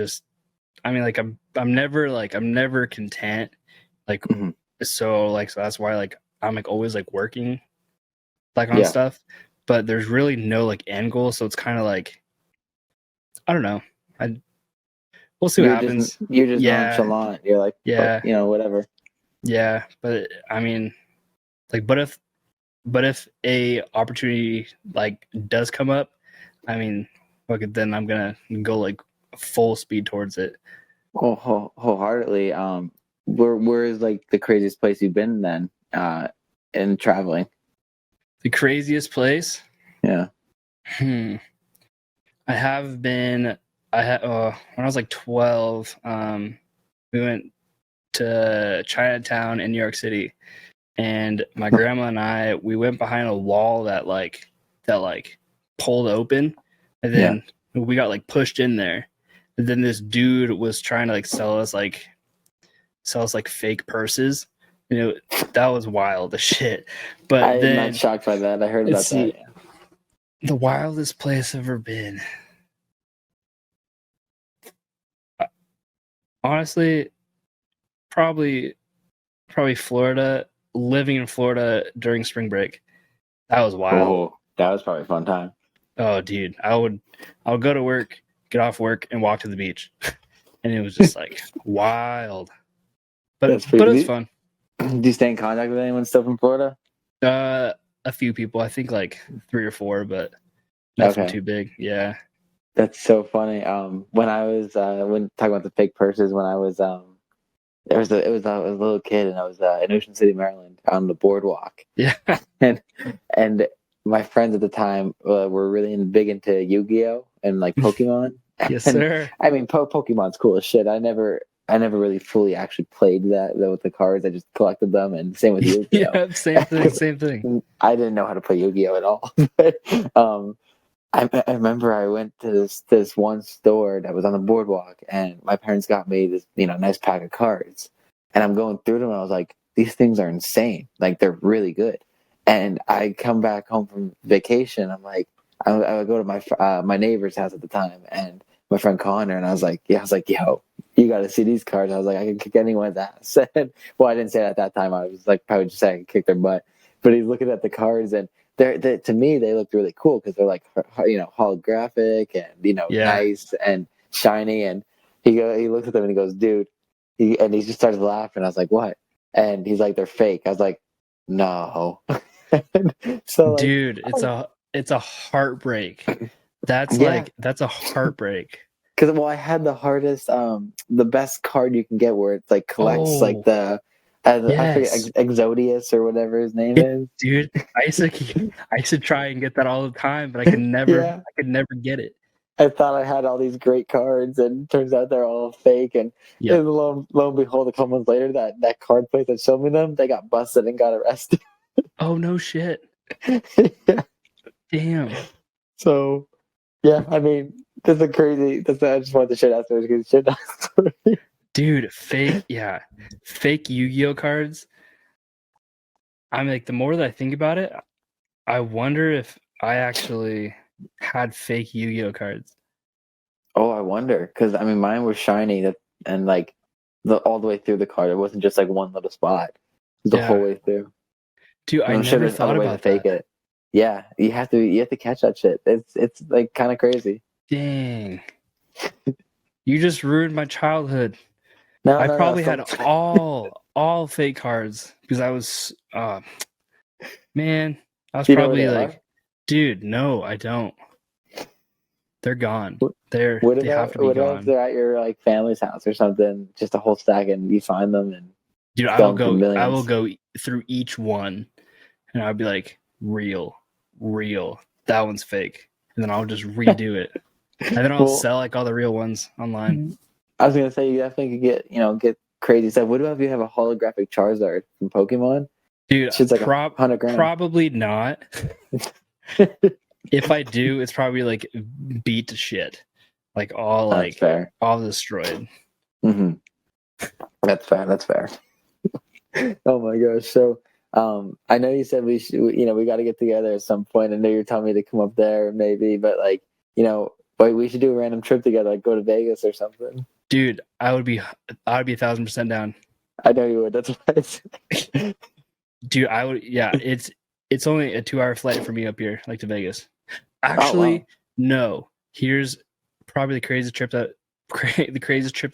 like I'm never content. Like so that's why like I'm like always like working like on stuff. But there's really no like end goal, so it's kind of like I don't know. We'll see what happens. You're just nonchalant. You're like, whatever. Yeah, but I mean, like, but if a opportunity like does come up, I mean, look, then I'm gonna go like full speed towards it. Oh, wholeheartedly. Where is like the craziest place you've been then? In traveling. The craziest place? Yeah. I have been. When I was like 12. We went to Chinatown in New York City, and my grandma and we went behind a wall that pulled open, and then we got like pushed in there, and then this dude was trying to like sell us fake purses. You know, that was wild as shit. But I'm not shocked by that. I heard about that. Yeah. The wildest place I've ever been. Honestly, probably Florida. Living in Florida during spring break, that was wild. Oh, that was probably a fun time. Oh, dude, I would go to work, get off work, and walk to the beach, and it was just like wild. But it was fun. Do you stay in contact with anyone still from Florida? A few people. I think like 3 or 4, but nothing too big. Yeah. That's so funny. When I was when talking about the fake purses, when I was I was a little kid, and I was in Ocean City, Maryland, on the boardwalk. Yeah. and my friends at the time were really big into Yu-Gi-Oh and like Pokemon. Yes, sir. I mean, Pokemon's cool as shit. I never really fully actually played that with the cards. I just collected them, and same with Yu-Gi-Oh. Yeah, same thing. I didn't know how to play Yu-Gi-Oh at all. But, I remember I went to this one store that was on the boardwalk, and my parents got me this nice pack of cards, and I'm going through them, and I was like, these things are insane. Like, they're really good. And I come back home from vacation. I'm like, I would go to my neighbor's house at the time, and my friend Connor, and I was like, yo, you got to see these cards. I was like, I can kick anyone's ass. Well, I didn't say that at that time. I was like, probably just saying I can kick their butt. But he's looking at the cards, and they're to me, they looked really cool because they're like, holographic and nice and shiny. And he looks at them and he goes, dude, he just started laughing. I was like, what? And he's like, they're fake. I was like, no. So like, dude, it's a heartbreak. That's yeah. that's a heartbreak. Because I had the hardest, the best card you can get where it's like collects like the, I forget Exodius or whatever his name is. Dude, I used to try and get that all the time, but I could never get it. I thought I had all these great cards, and turns out they're all fake. And lo and behold, a couple months later, that card place that showed me them, they got busted and got arrested. Oh no shit! Yeah. Damn. So, yeah, I mean, that's a crazy. I just wanted to share that story because share that story. Dude, fake Yu-Gi-Oh cards. I'm like, the more that I think about it, I wonder if I actually had fake Yu-Gi-Oh cards. Oh, I wonder, because I mean, mine was shiny and like all the way through the card. It wasn't just like one little spot the whole way through. Dude, I never thought about fake it. Yeah, you have to catch that shit. It's like kind of crazy. Dang, you just ruined my childhood. I probably had all fake cards because I was, man, I was probably like, dude, no, I don't. They're gone. They have to be gone. What if they're at your like family's house or something, just a whole stack, and you find them and dude, I will go through each one, and I'll be like, real, that one's fake, and then I'll just redo it, and then I'll sell like all the real ones online. I was gonna say you definitely could get crazy stuff. What about if you have a holographic Charizard from Pokemon? Dude, it's like $100,000. Probably not. If I do, it's probably like beat to shit, like all all destroyed. Mm-hmm. That's fair. Oh my gosh! So, I know you said we should, we got to get together at some point. I know you're telling me to come up there, maybe, but like, we should do a random trip together, like go to Vegas or something. Dude, I'd be 1,000% down. I know you would. That's what I said. Dude, I would. Yeah, it's only a 2-hour flight for me up here, like to Vegas. Actually, no. Here's probably the craziest trip that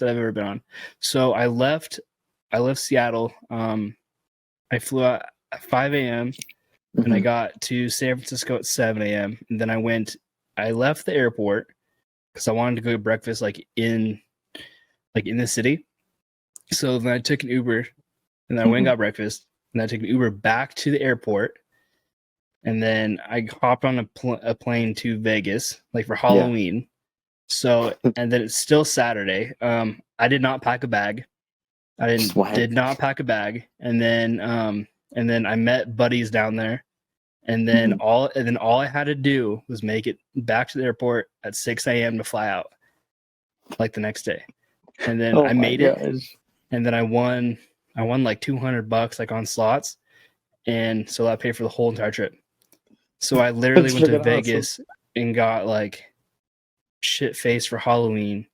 I've ever been on. So I left Seattle. I flew out at 5 a.m. and I got to San Francisco at 7 a.m. And then I left the airport because I wanted to go get breakfast in the city. So then I took an Uber, and then I went and got breakfast, and then I took an Uber back to the airport. And then I hopped on a plane to Vegas, like for Halloween. Yeah. So, and then it's still Saturday. I did not pack a bag. Did not pack a bag. And then I met buddies down there. And then all I had to do was make it back to the airport at 6 a.m. to fly out, like the next day. And then I made it. And then I won like $200 like on slots. And so that paid for the whole entire trip. So I literally went to Vegas and got like shit faced for Halloween,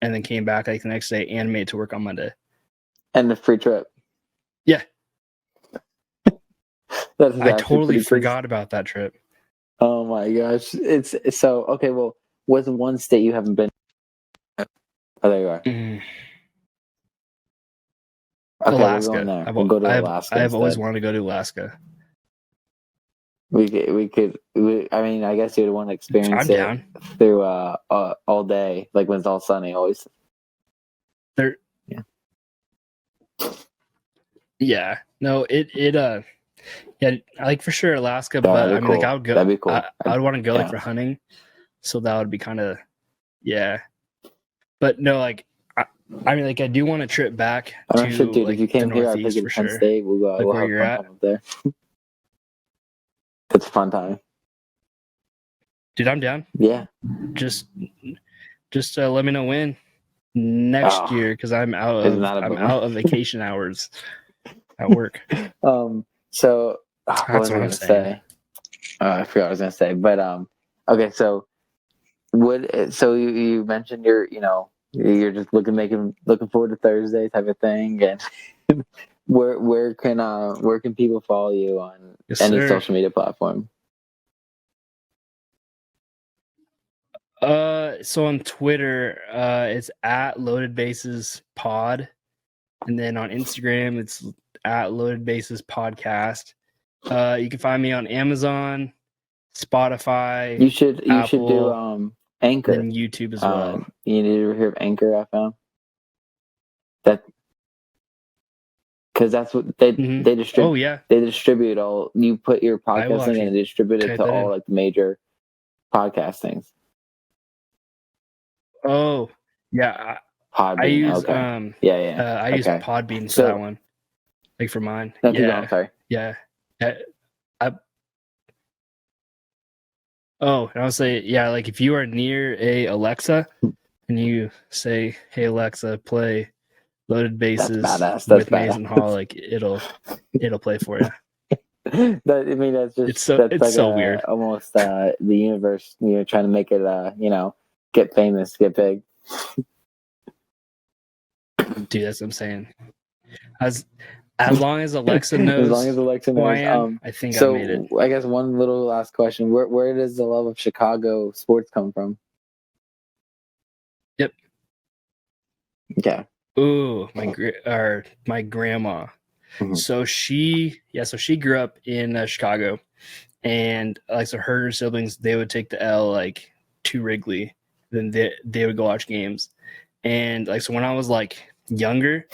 and then came back like the next day and made it to work on Monday. And the free trip. Yeah. I totally forgot about that trip. Oh my gosh. It's so okay, well, what's one state you haven't been? Oh, there you are. Okay, Alaska. We're going there. We'll go to Alaska. I've always wanted to go to Alaska. We could. I mean, I guess you'd want to experience it through all day, like when it's all sunny, always. Yeah. No, yeah, like for sure Alaska, but I mean, like I would go. That'd be cool. I would want to go like for hunting, so that would be kind of But no, like I mean, like I do want a trip back to dude, like if you came the here, Northeast I'll take you to Penn State. We'll go. Like we'll where you're at up there. It's a fun time. Dude, I'm down. Yeah. Just let me know when. next year because I'm out of vacation hours at work. So That's what was I what I'm gonna saying. say? I forgot what I was gonna say, but okay. So you mentioned you're just looking forward to Thursday type of thing, and where can people follow you on Yes, any sir. social media platform? So on Twitter, it's at Loaded Bases Pod, and then on Instagram, it's at Loaded Bases Podcast. You can find me on Amazon, Spotify, You should Apple, do Anchor, and YouTube as well. You need to hear of Anchor FM. That because that's what they distribute. Oh yeah, they distribute all. You put your I will podcast thing and actually they distribute it type to that all in. like the major podcast things. Oh yeah, I Podbean. use Okay. I use Okay. Podbean for So- that one, like for mine. No, keep going. Sorry. Yeah. Oh, and I'll say, yeah, like if you are near a Alexa and you say, "Hey Alexa, play Loaded Bases That's with badass. Mason Hall," like it'll play for you. I mean, that's just It's like so weird. almost the universe, trying to make it get famous, get big. Dude, that's what I'm saying. As long as Alexa knows, as long as Alexa who I knows, am, I think so I made it. I guess one little last question: where does the love of Chicago sports come from? Yep. Okay. Ooh, my grandma. Mhm. So she grew up in Chicago, and like so her siblings, they would take the L like to Wrigley, then they would go watch games, and like so when I was like younger,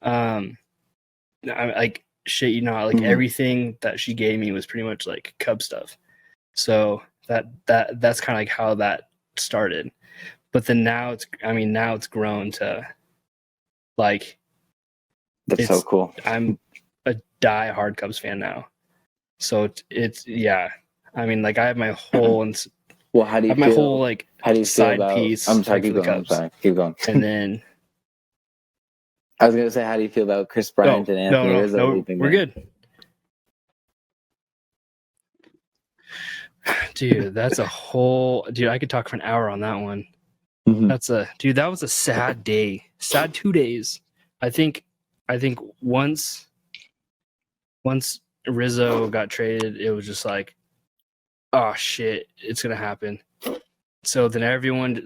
I like shit, like Mhm. everything that she gave me was pretty much like Cub stuff. So that's kind of like how that started. But then now it's grown to like That's so cool. I'm a die-hard Cubs fan now. So it's yeah. I mean, like I have my whole Well, how do you feel? My whole like how do you side feel about? piece. I'm sorry, like, keep for the going. Cubs. I'm sorry, keep going. And then I was gonna say, how do you feel about Chris Bryant and Anthony Rizzo no, leaving? we're good. Dude, that's a whole dude. I could talk for an hour on that one. Mhm. That was a sad day. Sad 2 days. I think once Rizzo got traded, it was just like, oh shit, it's gonna happen. So then everyone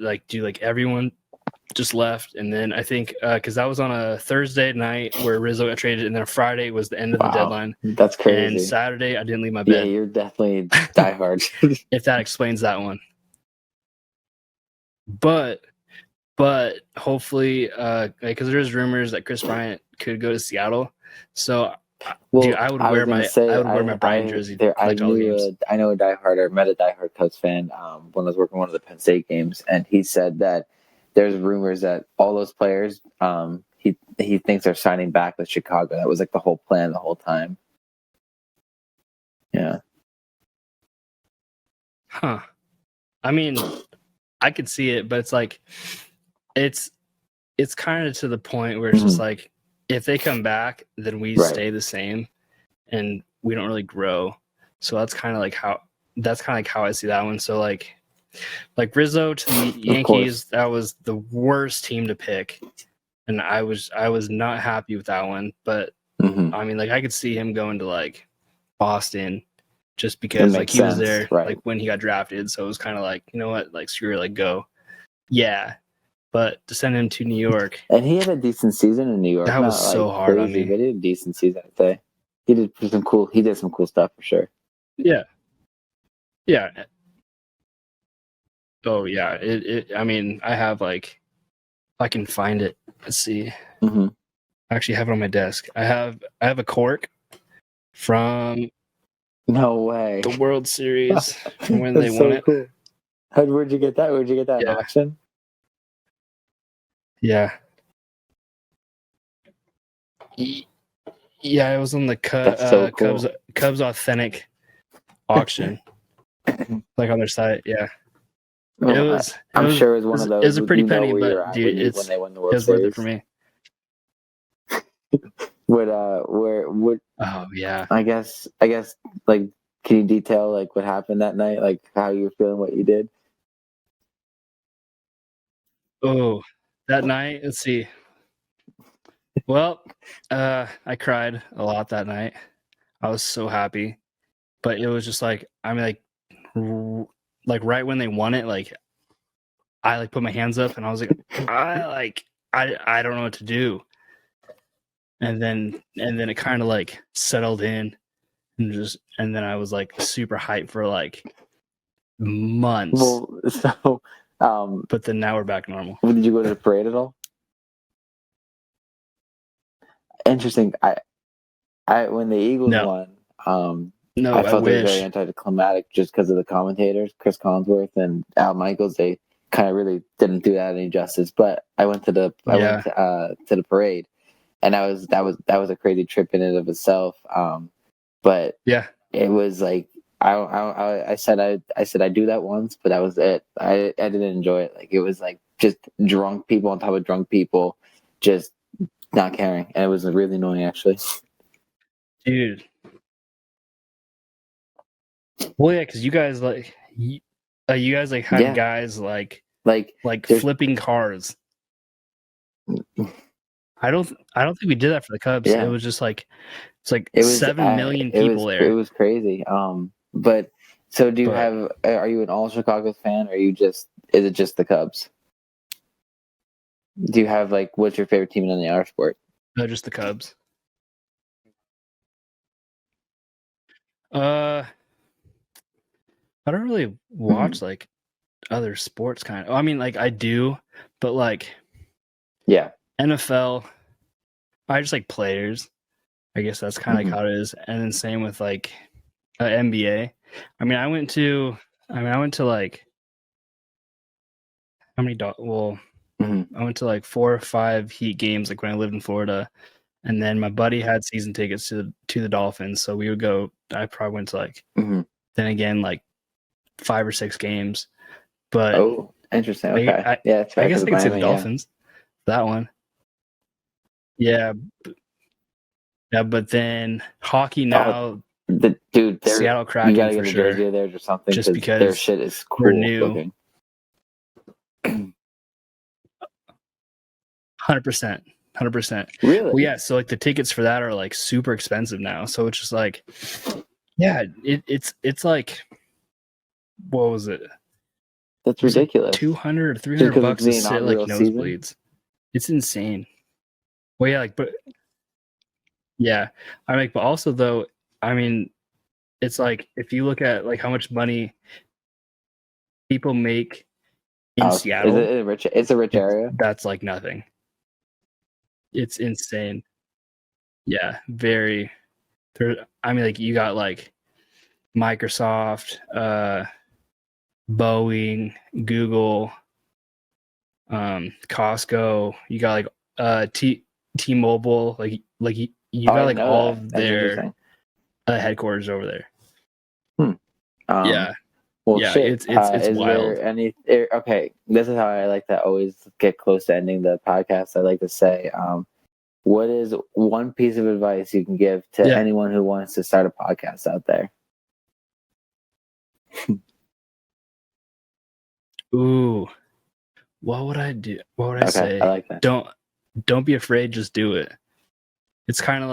just left, and then I think because that was on a Thursday night where Rizzo got traded, and then Friday was the end of the deadline. That's crazy. And Saturday I didn't leave my bed. Yeah, you're definitely diehard. If that explains that one. But hopefully, because there's rumors that Chris Bryant could go to Seattle, so dude, I would wear my Bryant jersey. I know a diehard or met a diehard Cubs fan when I was working one of the Penn State games, and he said that there's rumors that all those players he thinks are signing back with Chicago. That was like the whole plan the whole time. Yeah. Huh. I mean, I could see it, but it's like it's kind of to the point where it's just like if they come back, then we stay the same, and we don't really grow. So that's kind of like how I see that one. So like Rizzo to the Yankees, that was the worst team to pick, and I was not happy with that one. But I mean, like I could see him going to like Boston, just because like he was there like when he got drafted. So it was kind of like, you know what, like screw it, like go, yeah. But to send him to New York, and he had a decent season in New York. That was so hard on me. But he had a decent season, I'd say. He did some cool stuff for sure. Yeah. Oh yeah. I mean, I have like, I can find it. Let's see. I actually have it on my desk. I have a cork from No way. the World Series from when they won it. Cool. Where'd you get that? Where'd you get that? An auction? Yeah. Yeah, it was on the Cubs Authentic auction, like on their site. Yeah. I'm sure it was one of those. It was a pretty penny, where you're but at dude, when they won the it World was worth Series. it for me. Would Oh yeah. I guess like, can you detail like what happened that night, like how you were feeling, what you did? Oh, that night. Let's see. Well, I cried a lot that night. I was so happy, but it was just like, I mean, like right when they won it, like I like put my hands up and I was like, I don't know what to do. And then it kind of like settled in and then I was like super hyped for like months. Well, so but then now we're back normal. Did you go to the parade at all? Interesting. I when the Eagles won, no, I felt wish. it was very anticlimactic just because of the commentators, Chris Collinsworth and Al Michaels. They kind of really didn't do that any justice. But I went to the parade, and that was a crazy trip in and of itself. But yeah, it was like I said I'd do that once, but that was it. I didn't enjoy it. Like, it was like just drunk people on top of drunk people, just not caring, and it was really annoying, actually. Dude. Well, yeah, because you guys had guys like flipping cars. I don't think we did that for the Cubs. Yeah. It was just like it was 7 million people there. It was crazy. But so do you have? Are you an all Chicago fan, or is it just the Cubs? Do you have what's your favorite team in the other sport? No, just the Cubs. I don't really watch other sports kind of. I mean, I do, but NFL, I just like players. I guess that's kind of how it is. And then same with NBA. I mean, I went to how many I went to 4 or 5 Heat games when I lived in Florida. And then my buddy had season tickets to the Dolphins, so we would go. I probably went to then again 5 or 6 games. But interesting. Okay, I guess I could say the Dolphins. Yeah. That one. Yeah, but then hockey now. Seattle Kraken, you gotta get for a sure. jersey of theirs or something, just because their shit is cool we're new. looking. 100%. Really? Well, yeah. So the tickets for that are super expensive now. So it's just yeah, it's what was it? That's ridiculous. $200 or $300 to sit nosebleeds. Season? It's insane. Well, yeah, but yeah, but also though, I mean, it's if you look at how much money people make in Seattle, it's a rich area. That's nothing. It's insane. Yeah, very. I mean, you got Microsoft, Boeing, Google, Costco. You got T-Mobile. You got all of their headquarters over there. Yeah. Well, yeah, shit. It's is wild. There okay, this is how I like to always get close to ending the podcast. I like to say, what is one piece of advice you can give to anyone who wants to start a podcast out there? Ooh, what would I do? What would I say? I like that. Don't be afraid. Just do it. It's kind of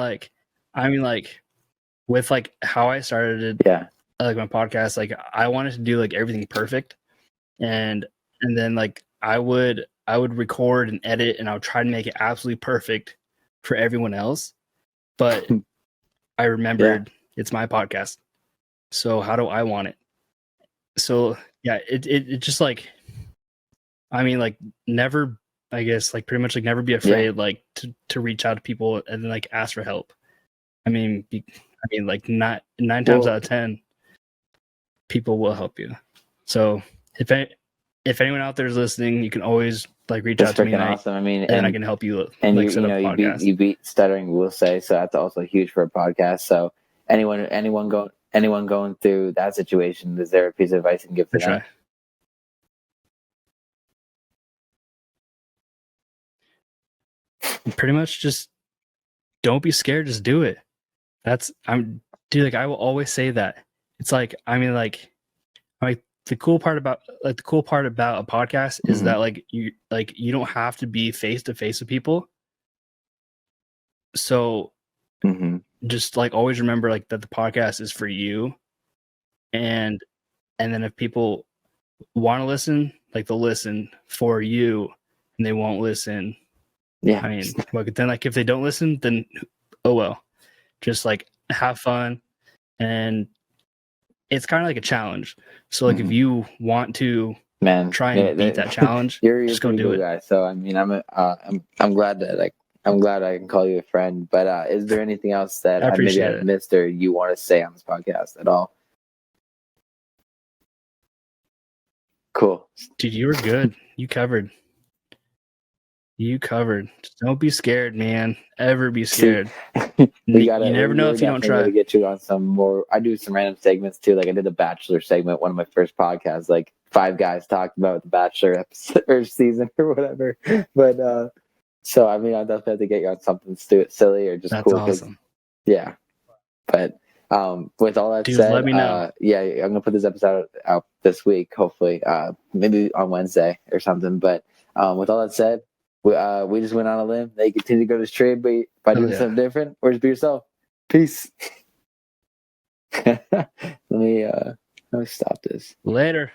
with how I started it. Yeah. My podcast, I wanted to do everything perfect, and then I would record and edit, and I would try to make it absolutely perfect for everyone else. But I remembered it's my podcast, so how do I want it? So yeah, it just I mean never, I guess pretty much never be afraid to reach out to people and then ask for help. I mean not 9 times out of 10 people will help you. So if anyone out there is listening, you can always reach out to me. Awesome. I mean, and I can help you. And you beat stuttering, we'll say. So that's also huge for a podcast. So anyone going through that situation, is there a piece of advice you can give to them? pretty much just don't be scared, just do it. Dude, like I will always say that. It's like, I mean, like the cool part about a podcast is that you don't have to be face to face with people. So just like always remember like that the podcast is for you, and then if people want to listen, like they'll listen for you, and they won't listen. Yeah. I mean, but then like if they don't listen, then oh well. Just like have fun, and it's kind of like a challenge. So like if you want to try and beat that challenge, you're just go do it. Guy. So I mean, I'm glad that I'm glad I can call you a friend. But is there anything else that maybe I've missed or you want to say on this podcast at all? Cool. Dude, you were good. You covered. Just don't be scared, man. Ever be scared. You never know if you don't try. To get you on some more. I do some random segments too. Like I did the Bachelor segment, one of my first podcasts. Like 5 guys talked about the Bachelor episode or season or whatever. But so I mean, I'll definitely have to get you on something silly or just That's cool. Awesome. Yeah, but with all that said, let me know. Yeah, I'm gonna put this episode out this week, hopefully, maybe on Wednesday or something. But with all that said. We just went on a limb. They continue to go this trade by doing something different, or just be yourself. Peace. Let me stop this. Later.